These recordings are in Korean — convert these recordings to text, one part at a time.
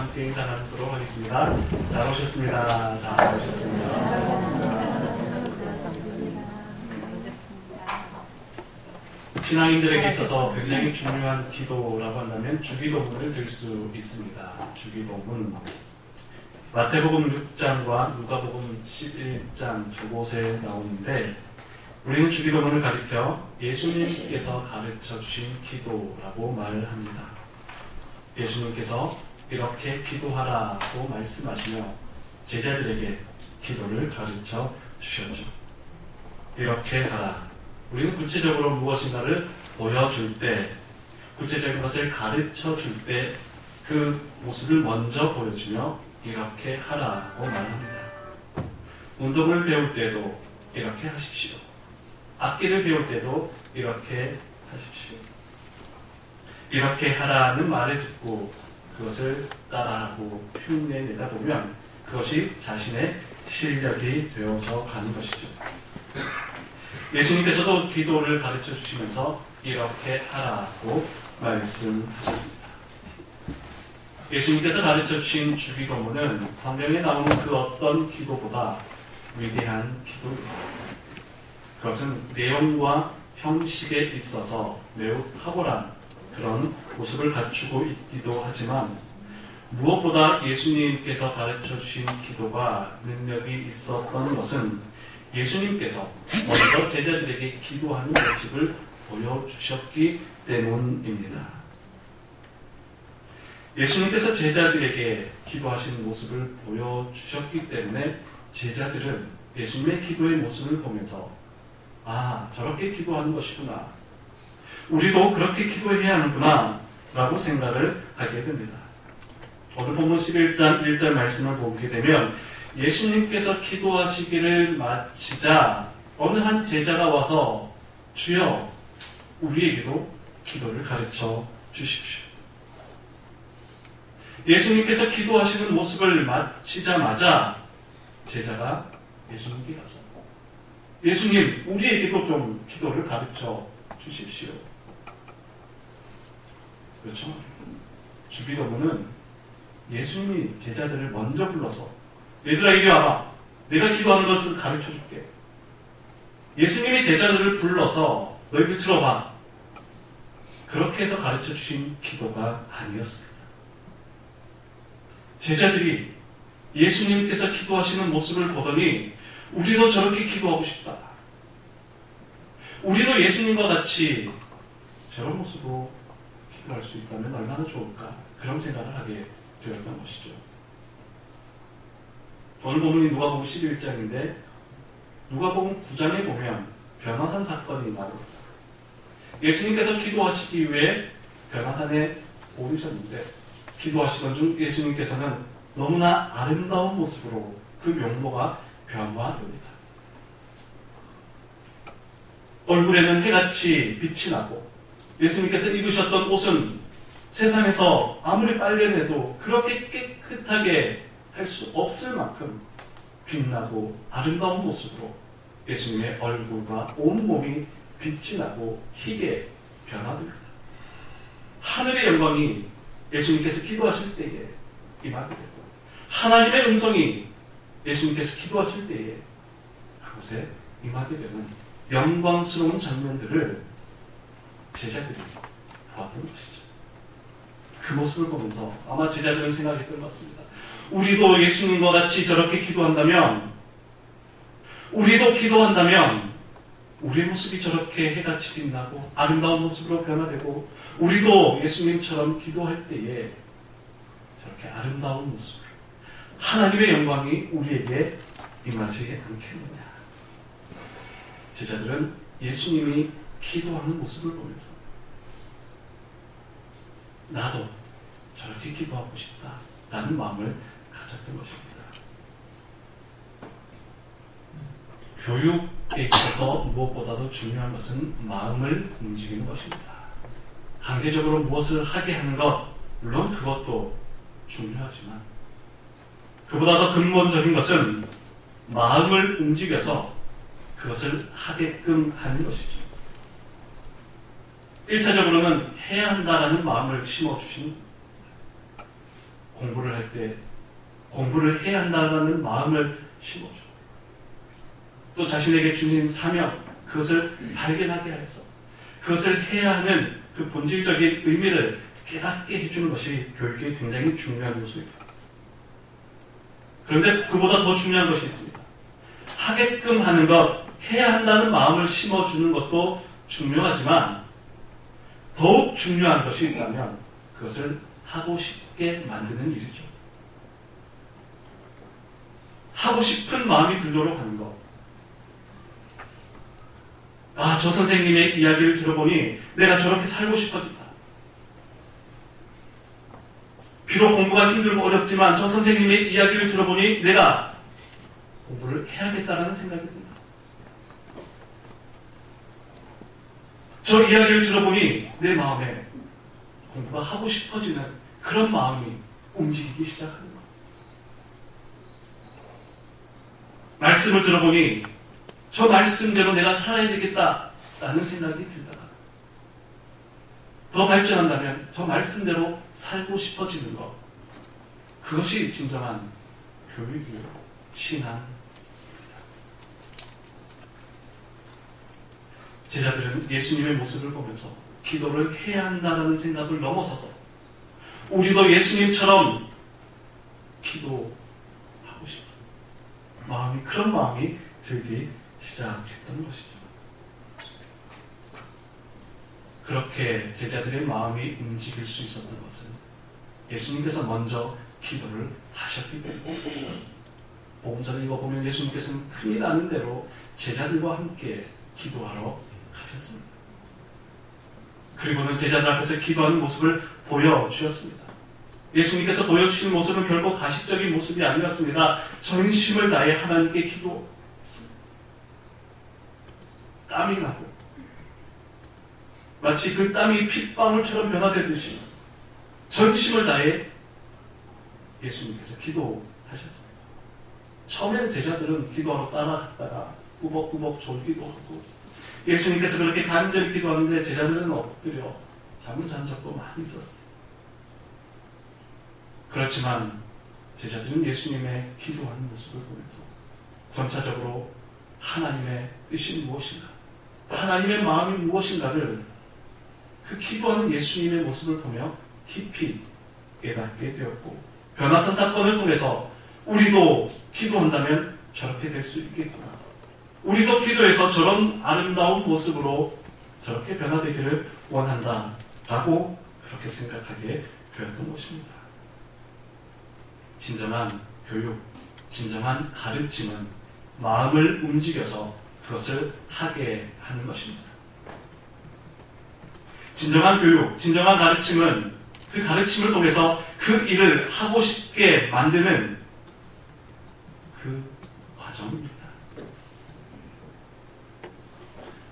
함께 인사 나누도록 하겠습니다. 잘 오셨습니다. 잘 오셨습니다. 신앙인들에게 있어서 굉장히 중요한 기도라고 한다면 주기도문을 들 수 있습니다. 주기도문. 마태복음 6장과 누가복음 11장 두 곳에 나오는데 우리는 주기도문을 가리켜 예수님께서 가르쳐 주신 기도라고 말합니다. 예수님께서 이렇게 기도하라고 말씀하시며 제자들에게 기도를 가르쳐 주셨죠. 이렇게 하라. 우리는 구체적으로 무엇인가를 보여줄 때, 구체적인 것을 가르쳐 줄 때 그 모습을 먼저 보여주며 이렇게 하라고 말합니다. 운동을 배울 때도 이렇게 하십시오. 악기를 배울 때도 이렇게 하십시오. 이렇게 하라는 말을 듣고 그것을 따라하고 흉내내다 보면 그것이 자신의 실력이 되어져 가는 것이죠. 예수님께서도 기도를 가르쳐 주시면서 이렇게 하라고 말씀하셨습니다. 예수님께서 가르쳐 주신 주기도문은 성경에 나오는 그 어떤 기도보다 위대한 기도입니다. 그것은 내용과 형식에 있어서 매우 탁월한 그런 모습을 갖추고 있기도 하지만 무엇보다 예수님께서 가르쳐 주신 기도가 능력이 있었던 것은 예수님께서 먼저 제자들에게 기도하는 모습을 보여주셨기 때문입니다. 예수님께서 제자들에게 기도하시는 모습을 보여주셨기 때문에 제자들은 예수님의 기도의 모습을 보면서 아, 저렇게 기도하는 것이구나. 우리도 그렇게 기도해야 하는구나 라고 생각을 하게 됩니다. 오늘 본문 11장 1절 말씀을 보게 되면 예수님께서 기도하시기를 마치자 어느 한 제자가 와서 주여 우리에게도 기도를 가르쳐 주십시오. 예수님께서 기도하시는 모습을 마치자마자 제자가 예수님께 가서 예수님 우리에게도 좀 기도를 가르쳐 주십시오. 그렇죠? 주기도문은 예수님이 제자들을 먼저 불러서 얘들아 이리 와봐. 내가 기도하는 것을 가르쳐 줄게. 예수님이 제자들을 불러서 너희들 들어봐. 그렇게 해서 가르쳐 주신 기도가 아니었습니다. 제자들이 예수님께서 기도하시는 모습을 보더니 우리도 저렇게 기도하고 싶다. 우리도 예수님과 같이 저런 모습으로 기도할 수 있다면 얼마나 좋을까. 그런 생각을 하게 되었던 것이죠. 오늘 본문이 누가복음 11장인데 누가복음 9장에 보면 변화산 사건이 나옵니다. 예수님께서 기도하시기 위해 변화산에 오르셨는데 기도하시던 중 예수님께서는 너무나 아름다운 모습으로 그 면모가 변화됩니다. 얼굴에는 해같이 빛이 나고 예수님께서 입으셨던 옷은 세상에서 아무리 빨래내도 그렇게 깨끗하게 할 수 없을 만큼 빛나고 아름다운 모습으로 예수님의 얼굴과 온몸이 빛이 나고 희게 변화됩니다. 하늘의 영광이 예수님께서 기도하실 때에 임하게 되고 하나님의 음성이 예수님께서 기도하실 때에 그곳에 임하게 되는 영광스러운 장면들을 제자들이 보았던 것이죠. 그 모습을 보면서 아마 제자들은 생각했던 것 같습니다. 우리도 예수님과 같이 저렇게 기도한다면 우리도 기도한다면 우리의 모습이 저렇게 해같이 빛나고 아름다운 모습으로 변화되고 우리도 예수님처럼 기도할 때에 저렇게 아름다운 모습으로 하나님의 영광이 우리에게 임하지 않겠느냐. 제자들은 예수님이 기도하는 모습을 보면서 나도 저렇게 기도하고 싶다라는 마음을 가졌던 것입니다. 교육에 있어서 무엇보다도 중요한 것은 마음을 움직이는 것입니다. 강제적으로 무엇을 하게 하는 것, 물론 그것도 중요하지만 그보다 더 근본적인 것은 마음을 움직여서 그것을 하게끔 하는 것이죠. 1차적으로는 해야 한다라는 마음을 심어주신 공부를 할 때 공부를 해야 한다는 마음을 심어줘. 또 자신에게 주신 사명, 그것을 발견하게 하여서 그것을 해야 하는 그 본질적인 의미를 깨닫게 해주는 것이 교육의 굉장히 중요한 요소입니다. 그런데 그보다 더 중요한 것이 있습니다. 하게끔 하는 것, 해야 한다는 마음을 심어주는 것도 중요하지만 더욱 중요한 것이 있다면 그것을 하고 싶게 만드는 일이죠. 하고 싶은 마음이 들도록 하는 것. 아, 저 선생님의 이야기를 들어보니 내가 저렇게 살고 싶어진다. 비록 공부가 힘들고 어렵지만 저 선생님의 이야기를 들어보니 내가 공부를 해야겠다라는 생각이 듭니다. 저 이야기를 들어보니 내 마음에 공부가 하고 싶어지는 그런 마음이 움직이기 시작합니다. 말씀을 들어보니 저 말씀대로 내가 살아야 되겠다라는 생각이 들다가 더 발전한다면 저 말씀대로 살고 싶어지는 것, 그것이 진정한 교육이요, 신앙입니다. 제자들은 예수님의 모습을 보면서 기도를 해야 한다는 생각을 넘어서서 우리도 예수님처럼 기도하고 싶은 마음이, 그런 마음이 들기 시작했던 것이죠. 그렇게 제자들의 마음이 움직일 수 있었던 것은 예수님께서 먼저 기도를 하셨기 때문입니다. 복음서를 읽어보면 예수님께서는 틈이 나는 대로 제자들과 함께 기도하러 가셨습니다. 그리고는 제자들 앞에서 기도하는 모습을 보여주셨습니다. 예수님께서 보여주신 모습은 결코 가식적인 모습이 아니었습니다. 전심을 다해 하나님께 기도했습니다. 땀이 나고 마치 그 땀이 핏방울처럼 변화되듯이 전심을 다해 예수님께서 기도하셨습니다. 처음에는 제자들은 기도하러 따라갔다가 꾸벅꾸벅 졸기도 하고 예수님께서 그렇게 간절히 기도하는데 제자들은 엎드려 잠을 잔 적도 많이 있었습니다. 그렇지만 제자들은 예수님의 기도하는 모습을 보면서 점차적으로 하나님의 뜻이 무엇인가, 하나님의 마음이 무엇인가를 그 기도하는 예수님의 모습을 보며 깊이 깨닫게 되었고, 변화산 사건을 통해서 우리도 기도한다면 저렇게 될 수 있겠구나, 우리도 기도해서 저런 아름다운 모습으로 저렇게 변화되기를 원한다라고 그렇게 생각하게 되었던 것입니다. 진정한 교육, 진정한 가르침은 마음을 움직여서 그것을 하게 하는 것입니다. 진정한 교육, 진정한 가르침은 그 가르침을 통해서 그 일을 하고 싶게 만드는 그 과정입니다.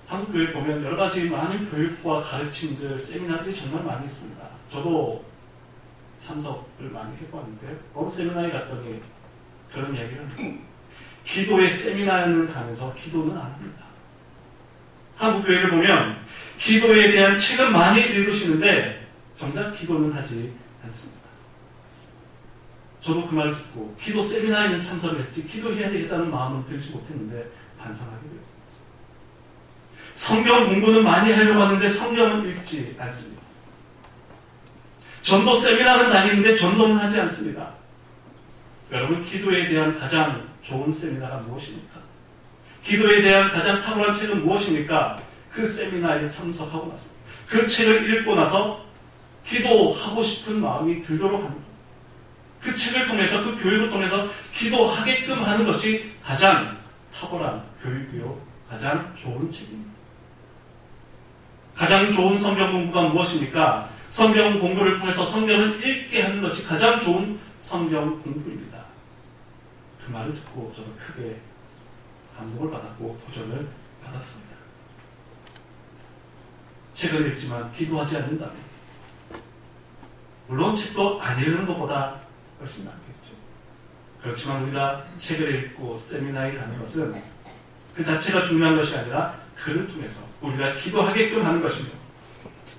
한국교회 보면 여러 가지 많은 교육과 가르침들, 세미나들이 정말 많이 있습니다. 저도 참석을 많이 해봤는데 어느 세미나에 갔더니 그런 이야기를 합니다. 기도의 세미나에는 가면서 기도는 안 합니다. 한국교회를 보면 기도에 대한 책은 많이 읽으시는데 정작 기도는 하지 않습니다. 저도 그 말을 듣고 기도 세미나에는 참석을 했지 기도해야 되겠다는 마음은 들지 못했는데 반성하게 되었습니다. 성경 공부는 많이 하려고 하는데 성경은 읽지 않습니다. 전도 세미나는 다니는데 전도는 하지 않습니다. 여러분, 기도에 대한 가장 좋은 세미나가 무엇입니까? 기도에 대한 가장 탁월한 책은 무엇입니까? 그 세미나에 참석하고 나서 그 책을 읽고 나서 기도하고 싶은 마음이 들도록 합니다. 그 책을 통해서, 그 교육을 통해서 기도하게끔 하는 것이 가장 탁월한 교육이요, 가장 좋은 책입니다. 가장 좋은 성경 공부가 무엇입니까? 성경 공부를 통해서 성경을 읽게 하는 것이 가장 좋은 성경 공부입니다. 그 말을 듣고 저는 크게 감동을 받았고 도전을 받았습니다. 책을 읽지만 기도하지 않는다면 물론 책도 안 읽는 것보다 훨씬 낫겠죠. 그렇지만 우리가 책을 읽고 세미나에 가는 것은 그 자체가 중요한 것이 아니라 그를 통해서 우리가 기도하게끔 하는 것이며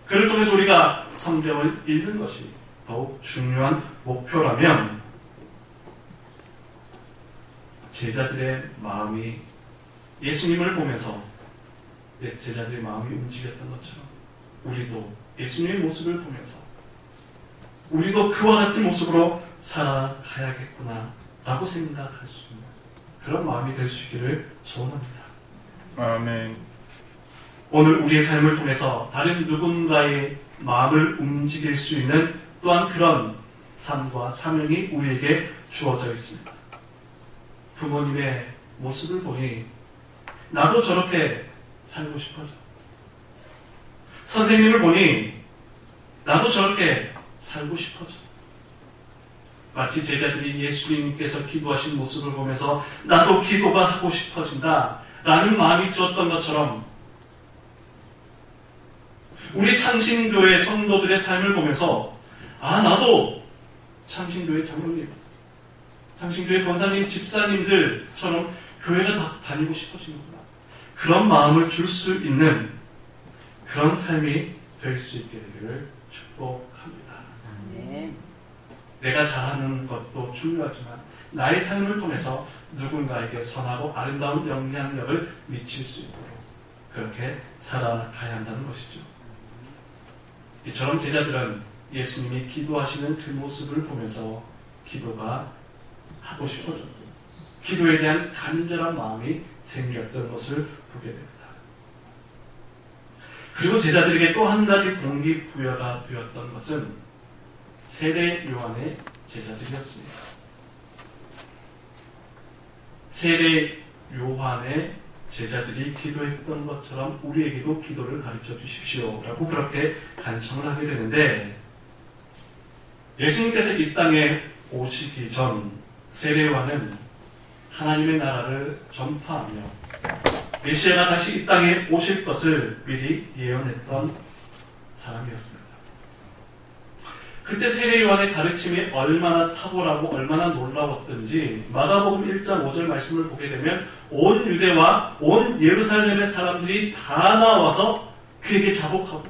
그를 통해서 우리가 성경을 읽는 것이 더욱 중요한 목표라면 제자들의 마음이 예수님을 보면서 제자들의 마음이 움직였던 것처럼 우리도 예수님의 모습을 보면서 우리도 그와 같은 모습으로 살아가야겠구나 라고 생각할 수 있는 그런 마음이 될 수 있기를 소원합니다. 아멘. 오늘 우리의 삶을 통해서 다른 누군가의 마음을 움직일 수 있는 또한 그런 삶과 사명이 우리에게 주어져 있습니다. 부모님의 모습을 보니 나도 저렇게 살고 싶어져. 선생님을 보니 나도 저렇게 살고 싶어져. 마치 제자들이 예수님께서 기도하신 모습을 보면서 나도 기도가 하고 싶어진다 라는 마음이 들었던 것처럼 우리 창신교회 성도들의 삶을 보면서 나도 창신교회 장로님, 창신교회 권사님, 집사님들처럼 교회가 다니고 싶어지는구나. 그런 마음을 줄 수 있는 그런 삶이 될 수 있게 되기를 축복합니다. 네. 내가 잘하는 것도 중요하지만 나의 삶을 통해서 누군가에게 선하고 아름다운 영향력을 미칠 수 있도록 그렇게 살아가야 한다는 것이죠. 이처럼 제자들은 예수님이 기도하시는 그 모습을 보면서 기도가 하고 싶어졌고 기도에 대한 간절한 마음이 생겼던 것을 보게 됩니다. 그리고 제자들에게 또 한 가지 동기부여가 되었던 것은 세례 요한의 제자들이었습니다. 세례 요한의 제자들이 기도했던 것처럼 우리에게도 기도를 가르쳐 주십시오 라고 그렇게 간청을 하게 되는데 예수님께서 이 땅에 오시기 전 세례 요한은 하나님의 나라를 전파하며 메시아가 다시 이 땅에 오실 것을 미리 예언했던 사람이었습니다. 그때 세례 요한의 가르침이 얼마나 탁월하고 얼마나 놀라웠던지 마가복음 1장 5절 말씀을 보게 되면 온 유대와 온 예루살렘의 사람들이 다 나와서 그에게 자복하고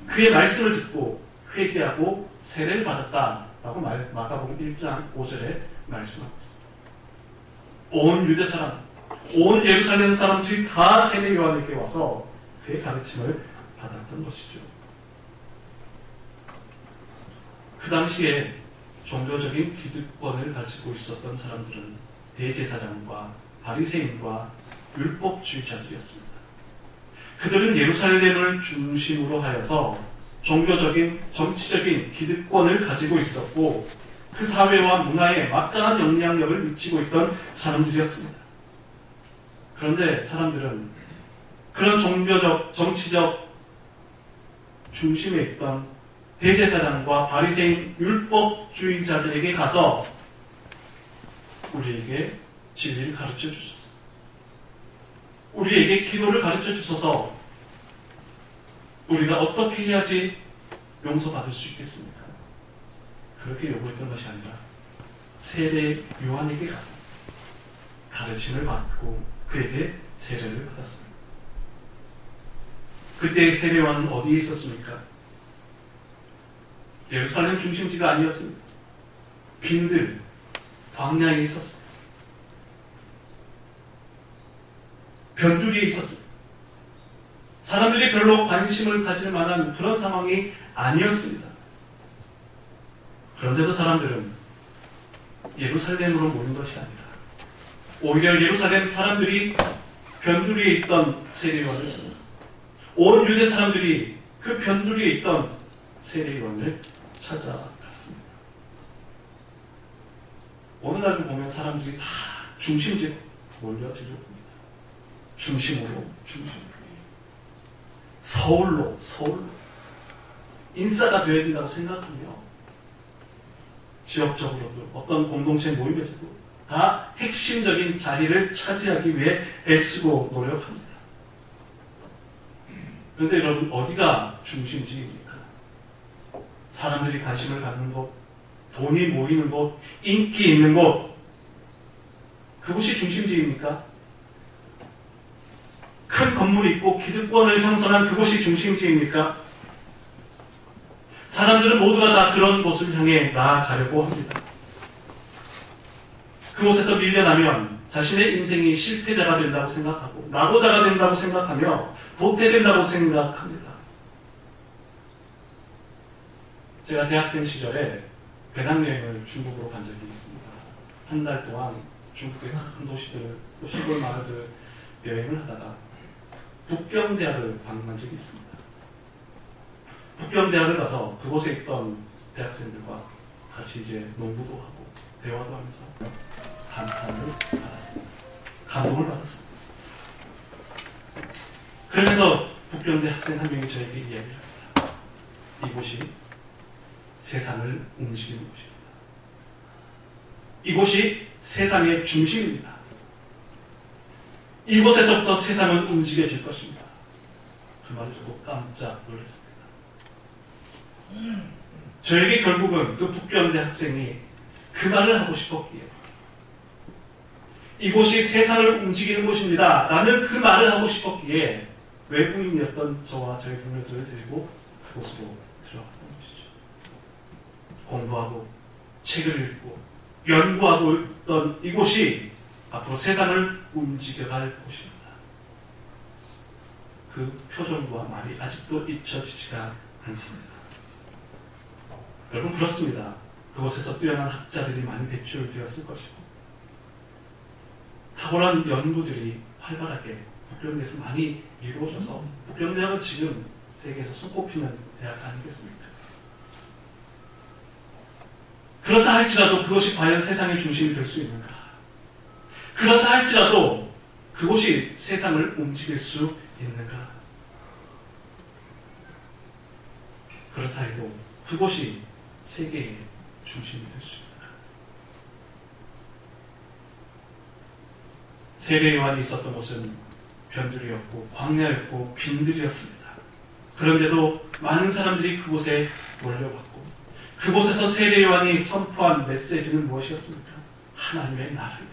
그의 말씀을 듣고 회개하고 세례를 받았다라고 마가복음 1장 5절에 말씀하고 있습니다. 온 유대 사람, 온 예루살렘 사람들이 다 세례 요한에게 와서 그의 가르침을 받았던 것이죠. 그 당시에 종교적인 기득권을 가지고 있었던 사람들은 대제사장과 바리새인과 율법주의자들이었습니다. 그들은 예루살렘을 중심으로 하여서 종교적인, 정치적인 기득권을 가지고 있었고 그 사회와 문화에 막강한 영향력을 미치고 있던 사람들이었습니다. 그런데 사람들은 그런 종교적, 정치적 중심에 있던 대제사장과 바리새인 율법주의자들에게 가서 우리에게 진리를 가르쳐 주셔서 우리에게 기도를 가르쳐 주셔서 우리가 어떻게 해야지 용서받을 수 있겠습니까? 그렇게 요구했던 것이 아니라 세례 요한에게 가서 가르침을 받고 그에게 세례를 받았습니다. 그때 세례 요한은 어디에 있었습니까? 예루살렘 중심지가 아니었습니다. 빈들, 광야에 있었습니다. 변두리에 있었습니다. 사람들이 별로 관심을 가질 만한 그런 상황이 아니었습니다. 그런데도 사람들은 예루살렘으로 모인 것이 아니라 오히려 예루살렘 사람들이 변두리에 있던 세례 요한을 찾아 온 유대 사람들이 그 변두리에 있던 세례 요한을 찾아갔습니다. 오늘날을 보면 사람들이 다 중심지로 몰려들고 있습니다. 중심으로. 서울로. 인싸가 되어야 된다고 생각하며 지역적으로도 어떤 공동체 모임에서도 다 핵심적인 자리를 차지하기 위해 애쓰고 노력합니다. 그런데 여러분 어디가 중심지입니까? 사람들이 관심을 갖는 곳, 돈이 모이는 곳, 인기 있는 곳, 그곳이 중심지입니까? 큰 건물이 있고 기득권을 형성한 그곳이 중심지입니까? 사람들은 모두가 다 그런 곳을 향해 나아가려고 합니다. 그곳에서 밀려나면 자신의 인생이 실패자가 된다고 생각하고 낙오자가 된다고 생각하며 도태된다고 생각합니다. 제가 대학생 시절에 배낭여행을 중국으로 간 적이 있습니다. 한 달 동안 중국의 큰 도시들, 또 시골 마을들 여행을 하다가 북경대학을 방문한 적이 있습니다. 북경대학을 가서 그곳에 있던 대학생들과 같이 이제 농구도 하고 대화도 하면서 감탄을 받았습니다. 감동을 받았습니다. 그러면서 북경대 학생 한 명이 저에게 이야기를 합니다. 이곳이 세상을 움직이는 곳입니다. 이곳이 세상의 중심입니다. 이곳에서부터 세상은 움직여질 것입니다. 그 말을 듣고 깜짝 놀랐습니다. 저에게 결국은 그 북경대 학생이 그 말을 하고 싶었기에 이곳이 세상을 움직이는 곳입니다. 라는 그 말을 하고 싶었기에 외부인이었던 저와 저희 동료들을 데리고 그곳으로 들어갔던 것이죠. 공부하고 책을 읽고 연구하고 있던 이곳이 앞으로 세상을 움직여갈 곳입니다. 그 표정과 말이 아직도 잊혀지지가 않습니다. 여러분 그렇습니다. 그곳에서 뛰어난 학자들이 많이 배출되었을 것이고 탁월한 연구들이 활발하게 북경대에서 많이 이루어져서 북경대학은 지금 세계에서 손꼽히는 대학 아니겠습니까? 그렇다 할지라도 그것이 과연 세상의 중심이 될 수 있는가? 그렇다 할지라도 그곳이 세상을 움직일 수 있는가? 그렇다 해도 그곳이 세계의 중심이 될 수 있는가? 세례 요한이 있었던 곳은 변두리였고 광야였고 빈들이었습니다. 그런데도 많은 사람들이 그곳에 몰려왔고 그곳에서 세례 요한이 선포한 메시지는 무엇이었습니까? 하나님의 나라입니다.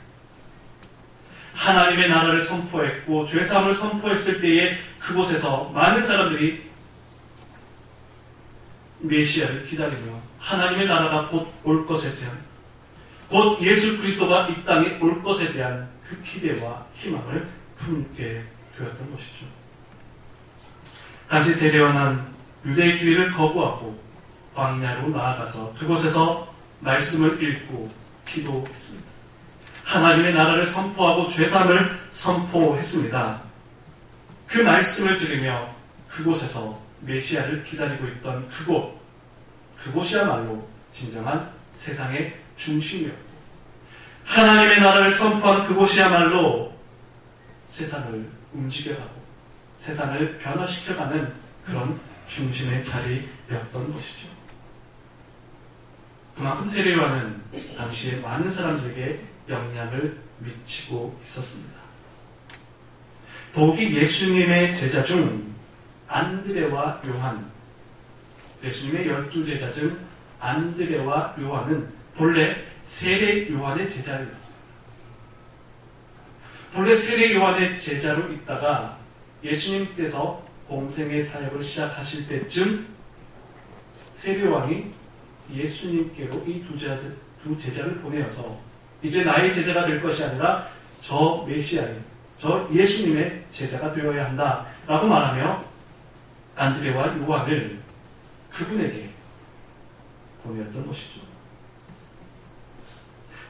하나님의 나라를 선포했고 죄사함을 선포했을 때에 그곳에서 많은 사람들이 메시아를 기다리며 하나님의 나라가 곧 올 것에 대한 곧 예수 그리스도가 이 땅에 올 것에 대한 그 기대와 희망을 품게 되었던 것이죠. 당시 세례 요한은 유대주의를 거부하고 광야로 나아가서 그곳에서 말씀을 읽고 기도했습니다. 하나님의 나라를 선포하고 죄사함을 선포했습니다. 그 말씀을 들으며 그곳에서 메시아를 기다리고 있던 그곳이야말로 진정한 세상의 중심이었고 하나님의 나라를 선포한 그곳이야말로 세상을 움직여가고 세상을 변화시켜가는 그런 중심의 자리였던 것이죠. 그만큼 세례 요한은 당시에 많은 사람들에게 영향을 미치고 있었습니다. 더욱이 예수님의 제자 중 안드레와 요한, 예수님의 12제자 중 안드레와 요한은 본래 세례 요한의 제자였습니다. 본래 세례 요한의 제자로 있다가 예수님께서 공생의 사역을 시작하실 때쯤 세례 요한이 예수님께로 이 두 제자를 보내어서 이제 나의 제자가 될 것이 아니라 저 메시아의, 저 예수님의 제자가 되어야 한다 라고 말하며 안드레와 요한을 그분에게 보내었던 것이죠.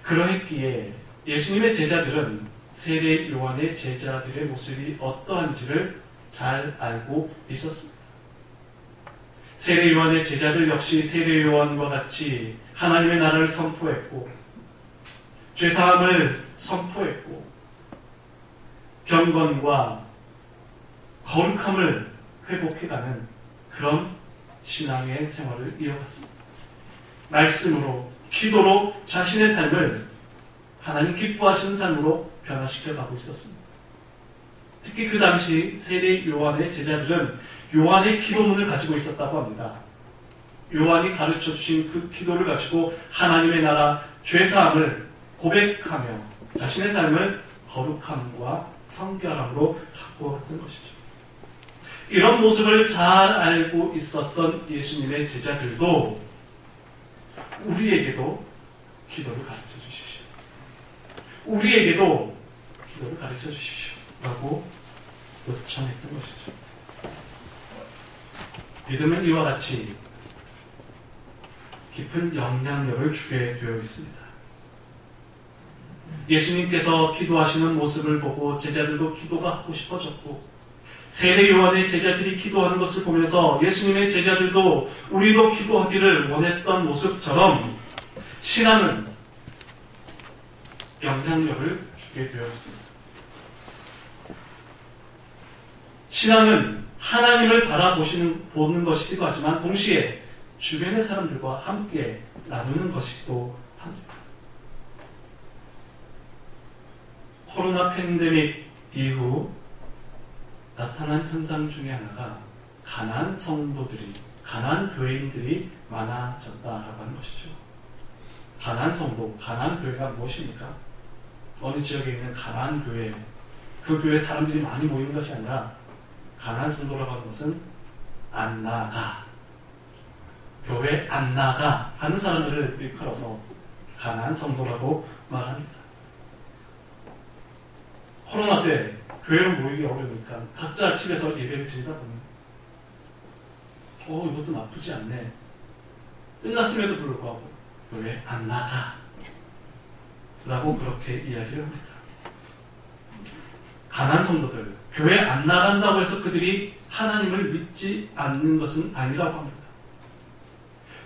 그러했기에 예수님의 제자들은 세례 요한의 제자들의 모습이 어떠한지를 잘 알고 있었습니다. 세례 요한의 제자들 역시 세례 요한과 같이 하나님의 나라를 선포했고 죄사함을 선포했고 경건과 거룩함을 회복해가는 그런 신앙의 생활을 이어갔습니다. 말씀으로, 기도로 자신의 삶을 하나님 기뻐하시는 삶으로 변화시켜가고 있었습니다. 특히 그 당시 세례 요한의 제자들은 요한의 기도문을 가지고 있었다고 합니다. 요한이 가르쳐 주신 그 기도를 가지고 하나님의 나라, 죄사함을 고백하며 자신의 삶을 거룩함과 성결함으로 바꾸었던 것이죠. 이런 모습을 잘 알고 있었던 예수님의 제자들도 우리에게도 기도를 가르쳐 주십시오. 우리에게도 기도를 가르쳐 주십시오. 라고 요청했던 것이죠. 믿음은 이와 같이 깊은 영향력을 주게 되어 있습니다. 예수님께서 기도하시는 모습을 보고 제자들도 기도가 하고 싶어졌고, 세례 요한의 제자들이 기도하는 것을 보면서 예수님의 제자들도 우리도 기도하기를 원했던 모습처럼 신앙은 영향력을 주게 되었습니다. 신앙은 하나님을 보는 것이기도 하지만 동시에 주변의 사람들과 함께 나누는 것이기도 합니다. 코로나 팬데믹 이후 나타난 현상 중에 하나가 가난한 성도들이, 가난한 교회인들이 많아졌다라고 하는 것이죠. 가난한 성도, 가난한 교회가 무엇입니까? 어느 지역에 있는 가난한 교회, 그 교회 사람들이 많이 모이는 것이 아니라 가난한 성도라고 하는 것은 안 나가, 교회 안 나가 하는 사람들을 일컬어서 가난한 성도라고 말합니다. 코로나 때 교회로 모이기 어려우니까 각자 집에서 예배를 드리다 보면 이것도 나쁘지 않네. 끝났음에도 불구하고 교회 안 나가 라고 그렇게 이야기를 합니다. 가난한 성도들, 교회 안 나간다고 해서 그들이 하나님을 믿지 않는 것은 아니라고 합니다.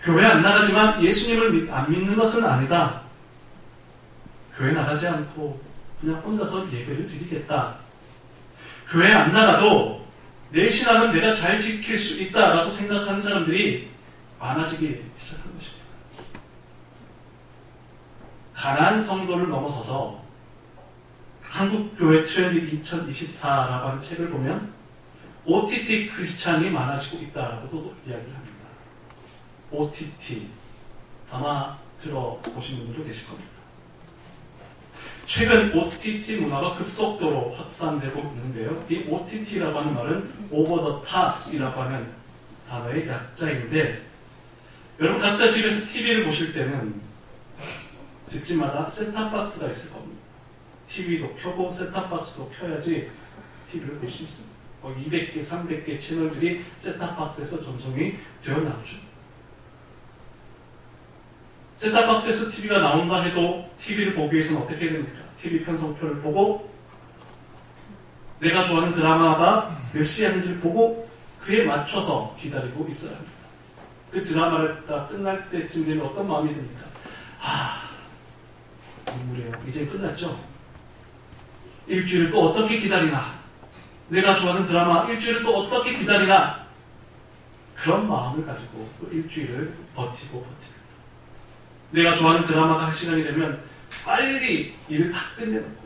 교회 안 나가지만 예수님을 안 믿는 것은 아니다. 교회 나가지 않고 그냥 혼자서 예배를 드리겠다. 교회 안 나가도 내 신앙은 내가 잘 지킬 수 있다라고 생각하는 사람들이 많아지기 시작한 것입니다. 가난한 성도를 넘어서서 한국교회 트렌드 2024라고 하는 책을 보면 OTT 크리스찬이 많아지고 있다라고도 이야기를 합니다. OTT 아마 들어보신 분들도 계실 겁니다. 최근 OTT 문화가 급속도로 확산되고 있는데요. 이 OTT라고 하는 말은 Over the Top이라고 하는 단어의 약자인데, 여러분 각자 집에서 TV를 보실 때는 집집마다 셋탑박스가 있을 겁니다. TV도 켜고 셋탑박스도 켜야지 TV를 볼 수 있습니다. 200개, 300개 채널들이 셋탑박스에서 전송이 되어 나오죠. 셋탑박스에서 TV가 나온다 해도 TV를 보기 위해서는 어떻게 됩니까? TV 편성표를 보고 내가 좋아하는 드라마가 몇 시에 하는지를 보고 그에 맞춰서 기다리고 있어야 합니다. 그 드라마가 끝날 때쯤 되면 어떤 마음이 듭니까? 눈물이에요. 이제 끝났죠? 일주일을 또 어떻게 기다리나? 내가 좋아하는 드라마 일주일을 또 어떻게 기다리나? 그런 마음을 가지고 또 일주일을 버티고 내가 좋아하는 드라마가 할 시간이 되면 빨리 일을 다 끝내놓고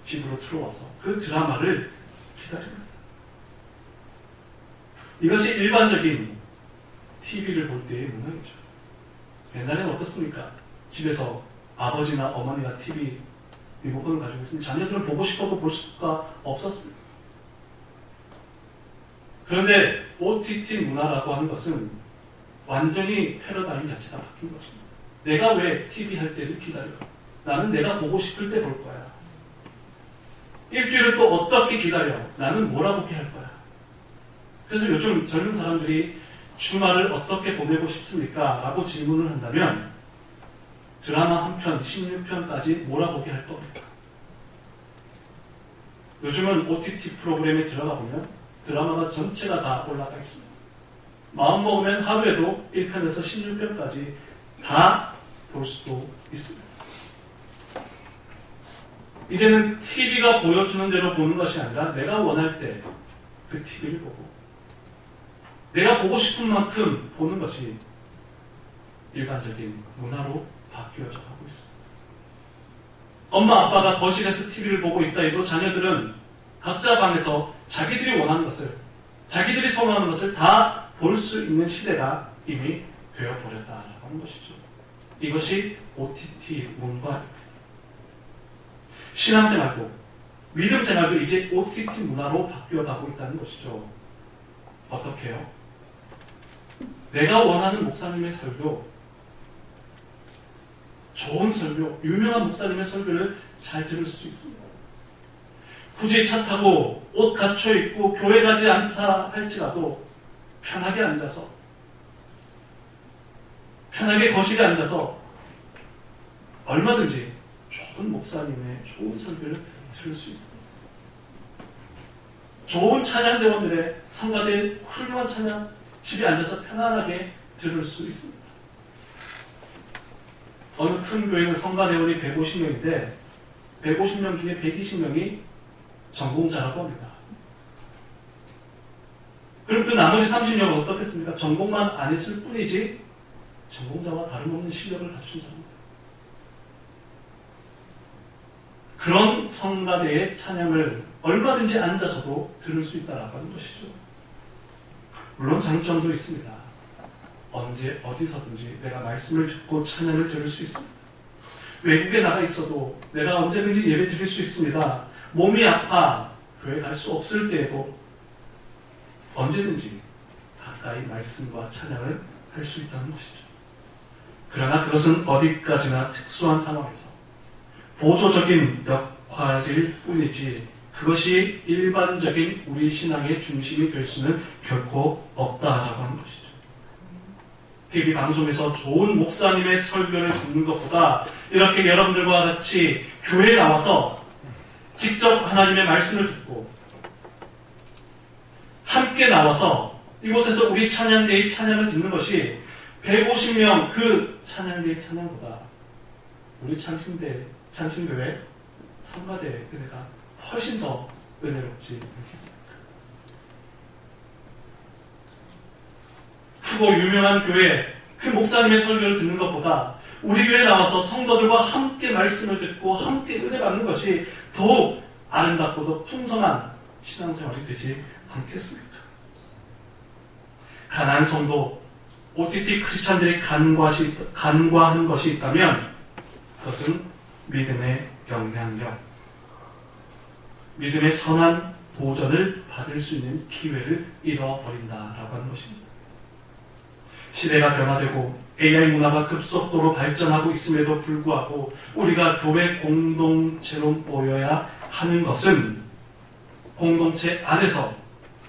집으로 들어와서 그 드라마를 기다립니다. 이것이 일반적인 TV를 볼 때의 문화이죠. 옛날에는 어떻습니까? 집에서 아버지나 어머니가 TV 리모컨을 가지고 있으니 자녀들은 보고 싶어도 볼 수가 없었습니다. 그런데 OTT 문화라고 하는 것은 완전히 패러다임 자체가 바뀐 것입니다. 내가 왜 TV 할 때를 기다려? 나는 내가 보고 싶을 때 볼 거야. 일주일을 또 어떻게 기다려? 나는 뭐라고 할 거야. 그래서 요즘 젊은 사람들이 주말을 어떻게 보내고 싶습니까? 라고 질문을 한다면 드라마 한 편, 16편까지 몰아보게 할 겁니다. 요즘은 OTT 프로그램에 들어가 보면 드라마가 전체가 다 올라가 있습니다. 마음 먹으면 하루에도 1편에서 16편까지 다 볼 수도 있습니다. 이제는 TV가 보여주는 대로 보는 것이 아니라 내가 원할 때 그 TV를 보고 내가 보고 싶은 만큼 보는 것이 일반적인 문화로 바뀌어져 가고 있습니다. 엄마 아빠가 거실에서 TV를 보고 있다 해도 자녀들은 각자 방에서 자기들이 원하는 것을, 자기들이 선호하는 것을 다 볼 수 있는 시대가 이미 되어버렸다라고 하는 것이죠. 이것이 OTT 문화입니다. 신앙생활도 믿음생활도 이제 OTT 문화로 바뀌어가고 있다는 것이죠. 어떻게 해요? 내가 원하는 목사님의 설교, 좋은 설교, 유명한 목사님의 설교를 잘 들을 수 있습니다. 굳이 차 타고 옷 갖춰 입고 교회 가지 않다 할지라도 편하게 앉아서, 편하게 거실에 앉아서 얼마든지 좋은 목사님의 좋은 설교를 들을 수 있습니다. 좋은 찬양대원들의 성가대 훌륭한 찬양 집에 앉아서 편안하게 들을 수 있습니다. 어느 큰 교회는 성가대원이 150명인데 150명 중에 120명이 전공자라고 합니다. 그럼 그 나머지 30명은 어떻겠습니까? 전공만 안 했을 뿐이지 전공자와 다름없는 실력을 갖춘 자입니다. 그런 성가대의 찬양을 얼마든지 앉아서도 들을 수 있다라고 하는 것이죠. 물론 장점도 있습니다. 언제 어디서든지 내가 말씀을 듣고 찬양을 들을 수 있습니다. 외국에 나가 있어도 내가 언제든지 예배 드릴 수 있습니다. 몸이 아파 교회 갈 수 없을 때에도 언제든지 가까이 말씀과 찬양을 할 수 있다는 것이죠. 그러나 그것은 어디까지나 특수한 상황에서 보조적인 역할일 뿐이지 그것이 일반적인 우리 신앙의 중심이 될 수는 결코 없다라고 하는 것이죠. TV 방송에서 좋은 목사님의 설교를 듣는 것보다 이렇게 여러분들과 같이 교회에 나와서 직접 하나님의 말씀을 듣고 함께 나와서 이곳에서 우리 찬양대의 찬양을 듣는 것이 150명 그 찬양대의 찬양보다 우리 창신교회 성가대의 은혜가 훨씬 더 은혜롭지 않겠습니까? 크고 유명한 교회 그 목사님의 설교를 듣는 것보다 우리 교회에 나와서 성도들과 함께 말씀을 듣고 함께 은혜 받는 것이 더욱 아름답고도 풍성한 신앙생활이 되지 않겠습니까? 가난한 성도, OTT 크리스찬들이 간과한 것이 있다면 그것은 믿음의 영향력, 믿음의 선한 도전을 받을 수 있는 기회를 잃어버린다라고 하는 것입니다. 시대가 변화되고 AI 문화가 급속도로 발전하고 있음에도 불구하고 우리가 교회 공동체로 모여야 하는 것은 공동체 안에서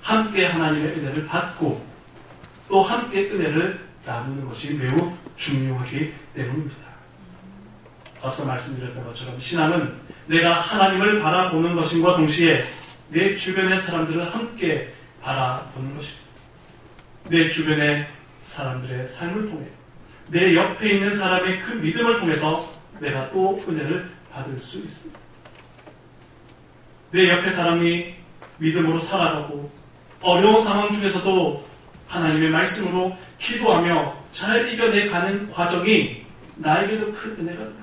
함께 하나님의 은혜를 받고 또 함께 은혜를 나누는 것이 매우 중요하기 때문입니다. 앞서 말씀드렸던 것처럼 신앙은 내가 하나님을 바라보는 것임과 동시에 내 주변의 사람들을 함께 바라보는 것입니다. 내 주변의 사람들의 삶을 통해 내 옆에 있는 사람의 그 믿음을 통해서 내가 또 은혜를 받을 수 있습니다. 내 옆에 사람이 믿음으로 살아가고 어려운 상황 중에서도 하나님의 말씀으로 기도하며 잘 이겨내가는 과정이 나에게도 큰 은혜가 됩니다.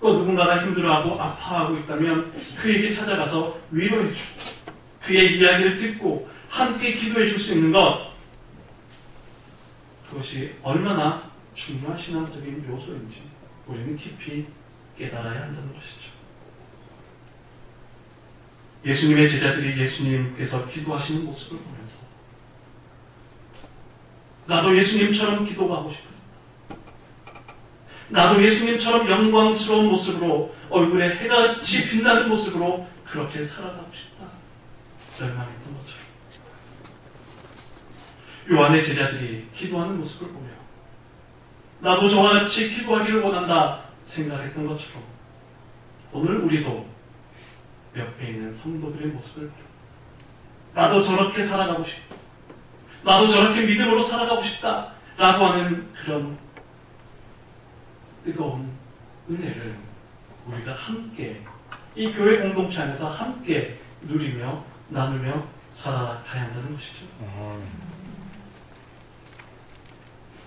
또 누군가가 힘들어하고 아파하고 있다면 그에게 찾아가서 위로해 주고 그의 이야기를 듣고 함께 기도해 줄 수 있는 것, 그것이 얼마나 중요한 신앙적인 요소인지 우리는 깊이 깨달아야 한다는 것이죠. 예수님의 제자들이 예수님께서 기도하시는 모습을 보면서 나도 예수님처럼 기도하고 싶다. 나도 예수님처럼 영광스러운 모습으로 얼굴에 해같이 빛나는 모습으로 그렇게 살아가고 싶다. 절망했던 것처럼 요한의 제자들이 기도하는 모습을 보며 나도 저와 같이 기도하기를 원한다 생각했던 것처럼 오늘 우리도 옆에 있는 성도들의 모습을 보며 나도 저렇게 살아가고 싶다. 나도 저렇게 믿음으로 살아가고 싶다 라고 하는 그런 뜨거운 은혜를 우리가 함께 이 교회 공동체 안에서 함께 누리며 나누며 살아가야 한다는 것이죠.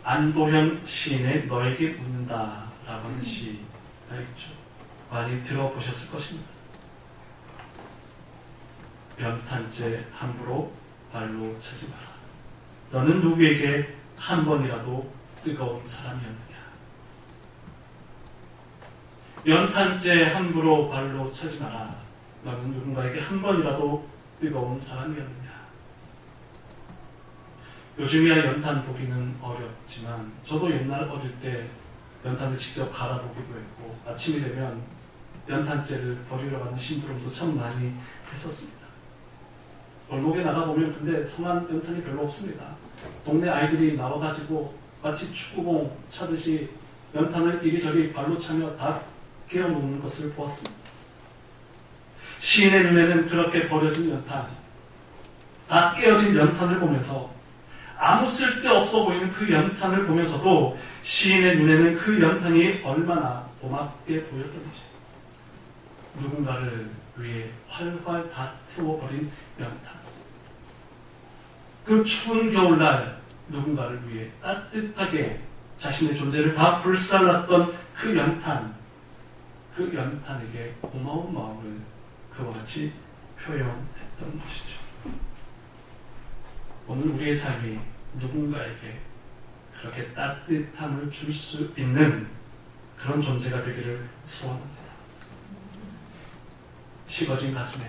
안도현 시인의 너에게 묻는다 라고 하는 시가 있죠. 많이 들어보셨을 것입니다. 연탄재 함부로 발로 차지 마라. 너는 누구에게 한 번이라도 뜨거운 사람이었느냐. 연탄재 함부로 발로 차지 마라. 너는 누군가에게 한 번이라도 뜨거운 사람이었느냐. 요즘이야 연탄 보기는 어렵지만 저도 옛날 어릴 때 연탄을 직접 갈아보기도 했고 아침이 되면 연탄재를 버리러 가는 심부름도 참 많이 했었습니다. 골목에 나가보면 근데 성한 연탄이 별로 없습니다. 동네 아이들이 나와가지고 마치 축구공 차듯이 연탄을 이리저리 발로 차며 다 깨어놓는 것을 보았습니다. 시인의 눈에는 그렇게 버려진 연탄, 다 깨어진 연탄을 보면서 아무 쓸데없어 보이는 그 연탄을 보면서도 시인의 눈에는 그 연탄이 얼마나 고맙게 보였던지, 누군가를 위해 활활 다 태워버린 연탄, 그 추운 겨울날 누군가를 위해 따뜻하게 자신의 존재를 다 불살랐던 그 연탄, 그 연탄에게 고마운 마음을 그와 같이 표현했던 것이죠. 오늘 우리의 삶이 누군가에게 그렇게 따뜻함을 줄 수 있는 그런 존재가 되기를 소원합니다. 식어진 가슴에,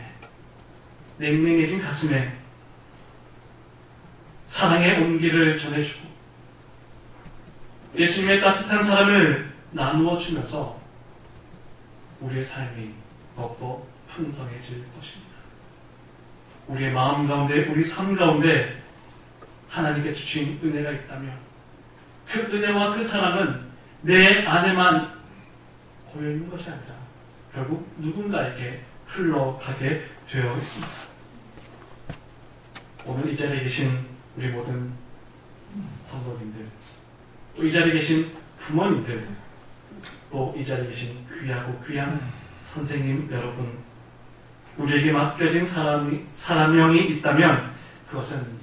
냉랭해진 가슴에 사랑의 온기를 전해주고 예수님의 따뜻한 사랑을 나누어 주면서 우리의 삶이 더욱더 풍성해질 것입니다. 우리의 마음 가운데, 우리 삶 가운데 하나님께서 주신 은혜가 있다면 그 은혜와 그 사랑은 내 안에만 고여있는 것이 아니라 결국 누군가에게 흘러가게 되어 있습니다. 오늘 이 자리에 계신 우리 모든 성도님들, 또 이 자리에 계신 부모님들, 또 이 자리에 계신 귀하고 귀한 선생님 여러분, 우리에게 맡겨진 사람명이 있다면 그것은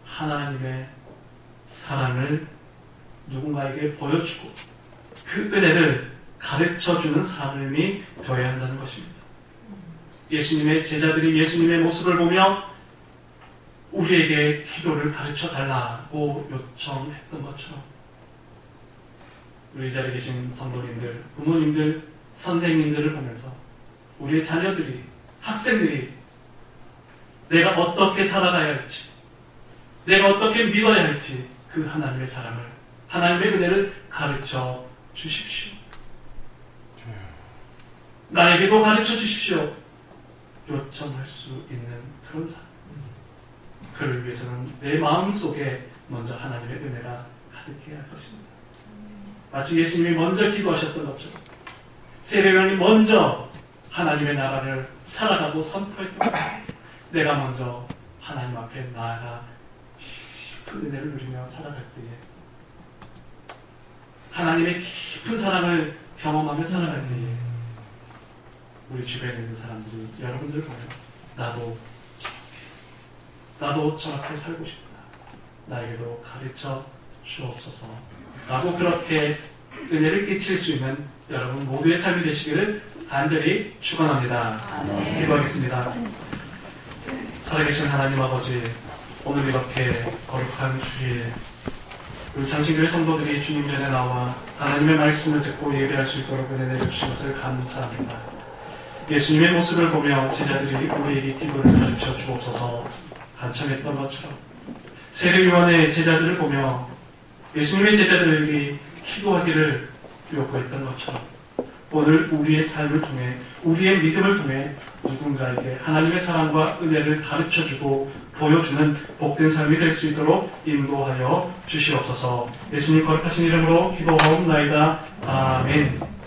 하나님의 사랑을 누군가에게 보여주고 그 은혜를 가르쳐주는 삶이 되어야 한다는 것입니다. 예수님의 제자들이 예수님의 모습을 보며 우리에게 기도를 가르쳐 달라고 요청했던 것처럼 우리 자리에 계신 성도님들, 부모님들, 선생님들을 보면서 우리의 자녀들이, 학생들이 내가 어떻게 살아가야 할지, 내가 어떻게 믿어야 할지 그 하나님의 사랑을, 하나님의 은혜를 가르쳐 주십시오. 나에게도 가르쳐 주십시오. 요청할 수 있는 그런 삶. 그를 위해서는 내 마음속에 먼저 하나님의 은혜가 가득해야 할 것입니다. 마치 예수님이 먼저 기도하셨던 것처럼 세례요한이 먼저 하나님의 나라를 살아가고 선포했던 것처럼 내가 먼저 하나님 앞에 나아가 그 은혜를 누리며 살아갈 때에 하나님의 깊은 사랑을 경험하며 살아갈 때에 우리 주변에 있는 사람들이 여러분들 보면 나도 저렇게 살고 싶구나, 나에게도 가르쳐 주옵소서 라고 그렇게 은혜를 끼칠 수 있는 여러분 모두의 삶이 되시기를 간절히 축원합니다. 기도하겠습니다. 살아계신 하나님 아버지, 오늘 이렇게 거룩한 주일 우리 장신교회 성도들이 주님 전에 나와 하나님의 말씀을 듣고 예배할 수 있도록 은혜 내주신 것을 감사합니다. 예수님의 모습을 보며 제자들이 우리에게 기도를 가르쳐 주옵소서 간청했던 것처럼 세례요한의 제자들을 보며 예수님의 제자들이 기도하기를 요구했던 것처럼 오늘 우리의 삶을 통해, 우리의 믿음을 통해 누군가에게 하나님의 사랑과 은혜를 가르쳐주고 보여주는 복된 삶이 될 수 있도록 인도하여 주시옵소서. 예수님 거룩하신 이름으로 기도하옵나이다. 아멘.